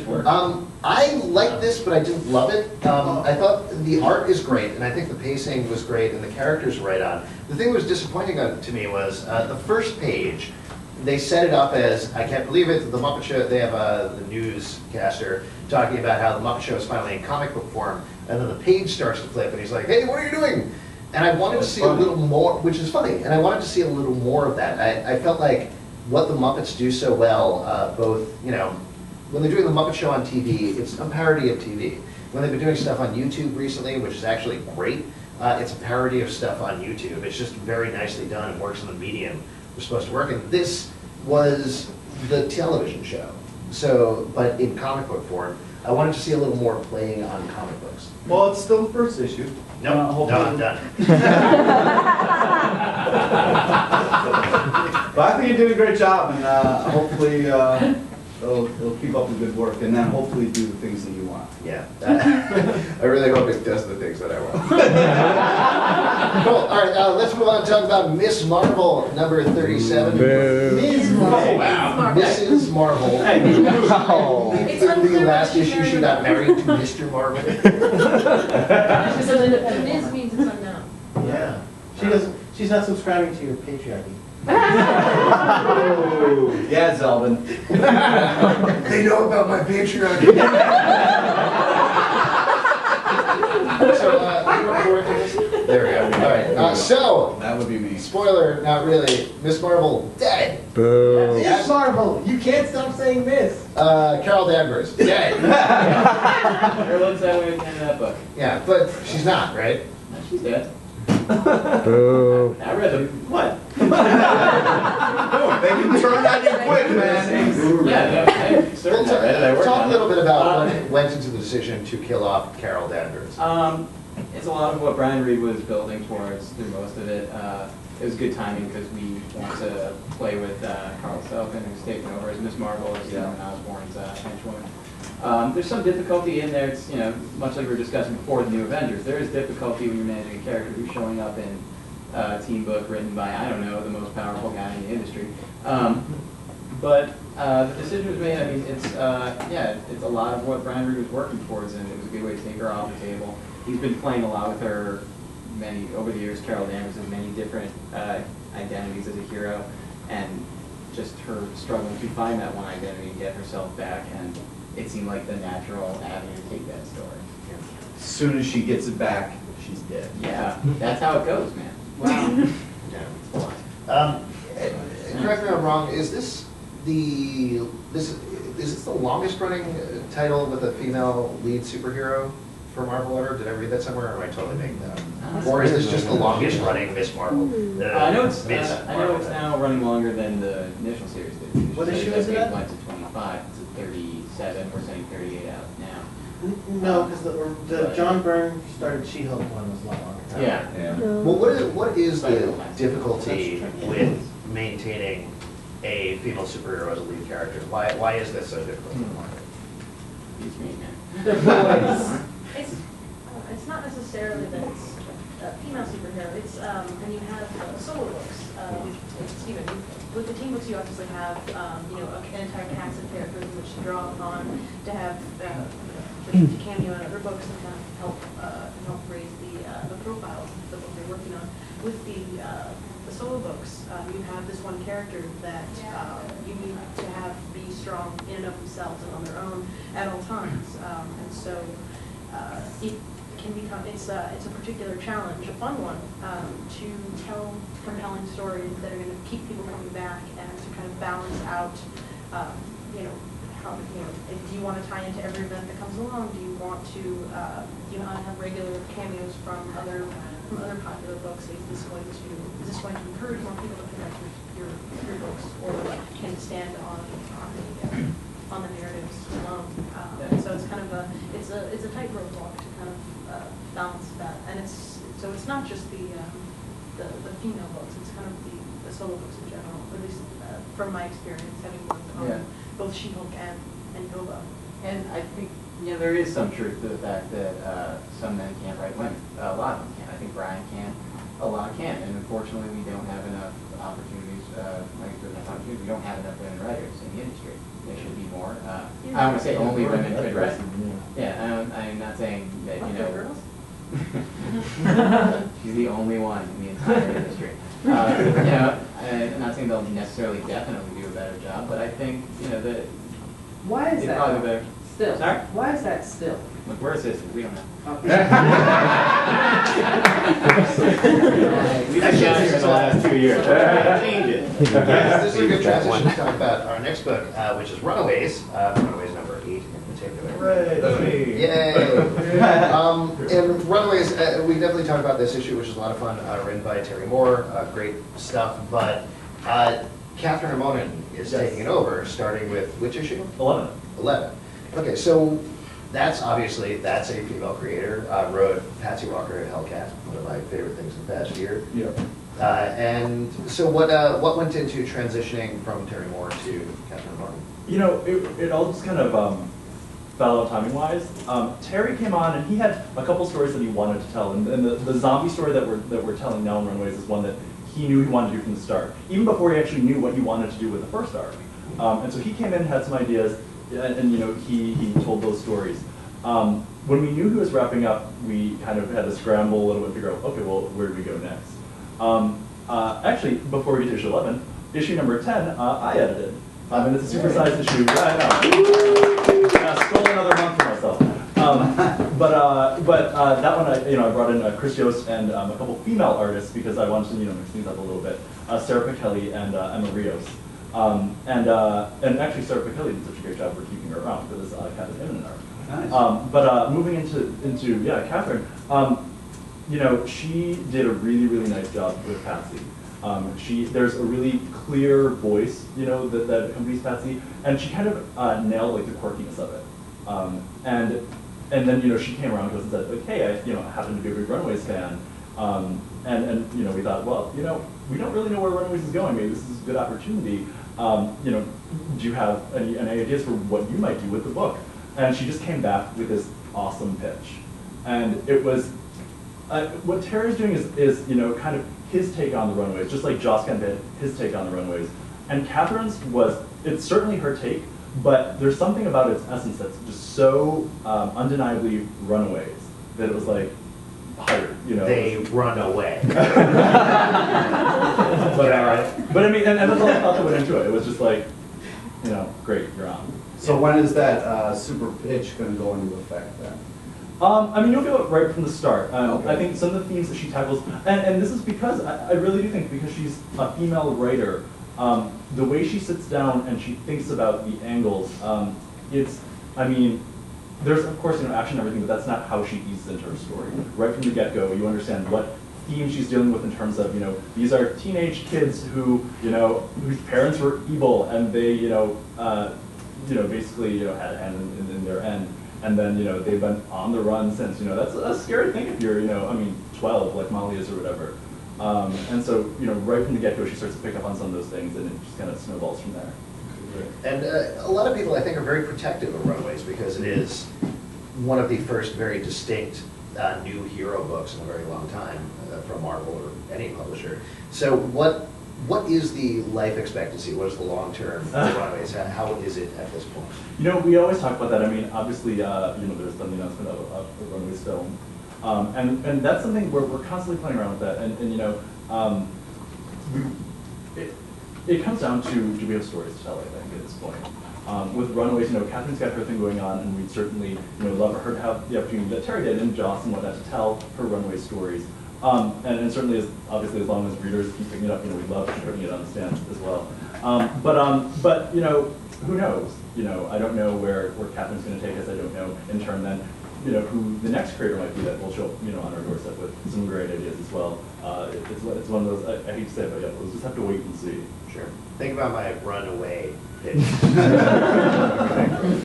for? I liked this, but I didn't love it. I thought the art is great, and I think the pacing was great, and the characters were right on. The thing that was disappointing to me was the first page. They set it up as, I can't believe it, the Muppet Show, they have the newscaster talking about how the Muppet Show is finally in comic book form, and then the page starts to flip, and he's like, hey, what are you doing? And I wanted to see a little more, which is funny, and I wanted to see a little more of that. I felt like what the Muppets do so well, both, you know, when they're doing the Muppet Show on TV, it's a parody of TV. When they've been doing stuff on YouTube recently, which is actually great, it's a parody of stuff on YouTube. It's just very nicely done and works in the medium we're supposed to work in. This was the television show, so, but in comic book form. I wanted to see a little more playing on comic books. Well, it's still the first issue. No, I'm done. But I think you're doing a great job, and hopefully it'll keep up the good work, and then hopefully do the things that you want. Yeah, I really hope it does the things that I want. Cool. All right, let's move on and talk about Miss Marvel, number 37. Ms. Marvel. Wow, Mrs. Marvel. It's The unclear last what she issue, she married. got married to Mr. Marvel. So the Ms means it's unknown. Yeah. She doesn't. She's not subscribing to your patriarchy. Oh, yeah, Zelvin. They know about my Patreon. So, there we go. All right. So, That would be me. spoiler, not really. Miss Marvel dead. Boo. Miss Marvel. You can't stop saying Miss. Carol Danvers dead. Everyone's that way in that book. Yeah, but she's not, right? No, she's dead. Boo. I read them. What? They can turn on you quick, man. Yeah, no, I'm certain I read it. I worked Talk on a little it. bit about what went into the decision to kill off Carol Danvers. It's a lot of what Brian Reed was building towards through most of it. It was good timing because we want to play with Carl Selkin, who's taken over as Miss Marvel, as Norman Osborn's henchwoman. There's some difficulty in there. It's, you know, much like we were discussing before the New Avengers. There is difficulty when you're managing a character who's showing up in a team book written by, I don't know, the most powerful guy in the industry. But the decision was made. I mean, it's it's a lot of what Brian Reed was working towards, and it was a good way to take her off the table. He's been playing a lot with her over the years. Carol Danvers has many different identities as a hero, and just her struggling to find that one identity and get herself back, and it seemed like the natural avenue to take that story. As soon as she gets it back, she's dead. Yeah, that's how it goes, man. Wow. Correct me if I'm wrong. Is this the longest running title with a female lead superhero for Marvel ever? Did I read that somewhere, or am I totally making that up? Or is this just the longest running Miss Marvel? I know it's now running longer than the initial series did. What issue is it at? It went to 25. It's at 37. We're saying 38 out now. No, because the John Byrne started She-Hulk one was a lot longer. Yeah. Well, what is the difficulty with maintaining a female superhero as a lead character? Why is this so difficult in the market? It's me, man. It's not necessarily that it's a female superhero. It's and you have solo books. With the team books, you obviously have an entire cast of characters in which to draw upon to have to cameo in other books and kind of help raise the profile of the book they're working on. With the solo books, you have this one character that you need to have be strong in and of themselves and on their own at all times, and so it can become it's a particular challenge, a fun one, to tell compelling stories that are going to keep people coming back and to kind of balance out, if you want to tie into every event that comes along, do you want to have regular cameos from other popular books? Is this going to encourage more people to connect with your books, or can it stand on the narratives alone? And so it's kind of it's a tightrope walk to kind of balance that, and it's not just the female books, it's kind of the solo books in general, at least from my experience having worked on both She-Hulk and Nova. And I think there is some truth to the fact that some men can't write women. A lot of them can. I think Brian can. A lot can. And unfortunately, we don't have enough opportunities, like business opportunities. We don't have enough women writers in the industry. There should be more. I don't want to say only women could write. Yeah, I'm not saying that, you know. Girls? She's the only one in the entire industry. You know, I'm not saying they'll necessarily definitely do a better job, but I think, you know, that Why is they'd probably be that better. still? Sorry? Why is that still? Look, we're assistants, we don't know. Okay. We've been down here for the last 2 years. Change it. Yes, this is a good transition to talk about our next book, which is Runaways, Runaways number 8 in particular. Hooray, that's me. Yay! And Runaways, we definitely talked about this issue, which is a lot of fun, written by Terry Moore, great stuff, but Kathryn Immonen is taking it over, starting with which issue? 11. 11. Okay, so that's a female creator, wrote Patsy Walker at Hellcat, one of my favorite things in the past year. Yeah. And so what went into transitioning from Terry Moore to Kathryn Immonen? You know, it all just kind of fell out timing-wise. Terry came on, and he had a couple stories that he wanted to tell, and the zombie story that we're telling now in Runaways is one that he knew he wanted to do from the start, even before he actually knew what he wanted to do with the first arc. And so he came in, had some ideas, and you know, he told those stories. When we knew he was wrapping up, we kind of had to scramble a little bit to figure out, okay, well, where do we go next? Actually, before we get to issue 11, issue number 10, I edited. And it's a supersized issue. Yeah, I know. Stole another month for myself. But that one, I brought in Chris Yost and a couple female artists because I wanted to, mix things up a little bit. Sarah Pichelli and Emma Rios. And actually, Sarah Pichelli did such a great job for keeping her around for this Kathryn Immonen arc. Nice. But moving into Kathryn, she did a really, really nice job with Patsy. There's a really clear voice, that accompanies Patsy, and she kind of nailed like the quirkiness of it. And then she came around to us and said, like, hey, I happen to be a big Runaways fan, and we thought, well, we don't really know where Runaways is going. Maybe this is a good opportunity. Do you have any ideas for what you might do with the book? And she just came back with this awesome pitch, and it was what Terry's doing is kind of his take on the Runaways, just like Joss kind of did his take on the Runaways. And Kathryn's it's certainly her take, but there's something about its essence that's just so undeniably Runaways that it was like hired, They run away. But I mean, and that's all the thought that went into it. It was just like, great, you're on. So when is that super pitch going to go into effect then? You'll feel it right from the start. Okay. I think some of the themes that she tackles, and this is because, I really do think because she's a female writer, the way she sits down and she thinks about the angles, there's of course action and everything, but that's not how she eases into her story. Right from the get-go, you understand what theme she's dealing with in terms of, these are teenage kids who, whose parents were evil and they, basically, had a hand in their end. And then, they've been on the run since, that's a scary thing if you're, 12, like Molly is or whatever. And so, right from the get-go, she starts to pick up on some of those things, and it just kind of snowballs from there. And a lot of people, I think, are very protective of Runaways because it is one of the first very distinct new hero books in a very long time from Marvel or any publisher. So what is the life expectancy? What is the long-term for Runaways? How is it at this point? We always talk about that. I mean, obviously, there's been the announcement of a Runaways film. And that's something we're constantly playing around with that. And it comes down to, do we have stories to tell, I think, at this point. With Runaways, Kathryn's got her thing going on, and we'd certainly, love her to have the opportunity that Terry did, and Joss and whatnot, to tell her Runaway stories. And certainly, obviously, as long as readers keep picking it up, we'd love putting it on the stand as well. But who knows? I don't know where Kathryn's going to take us. I don't know, in turn, then, who the next creator might be that will show up, on our doorstep with some great ideas as well. It's one of those, I hate to say it, but yeah, we'll just have to wait and see. Sure. Think about my runaway pitch.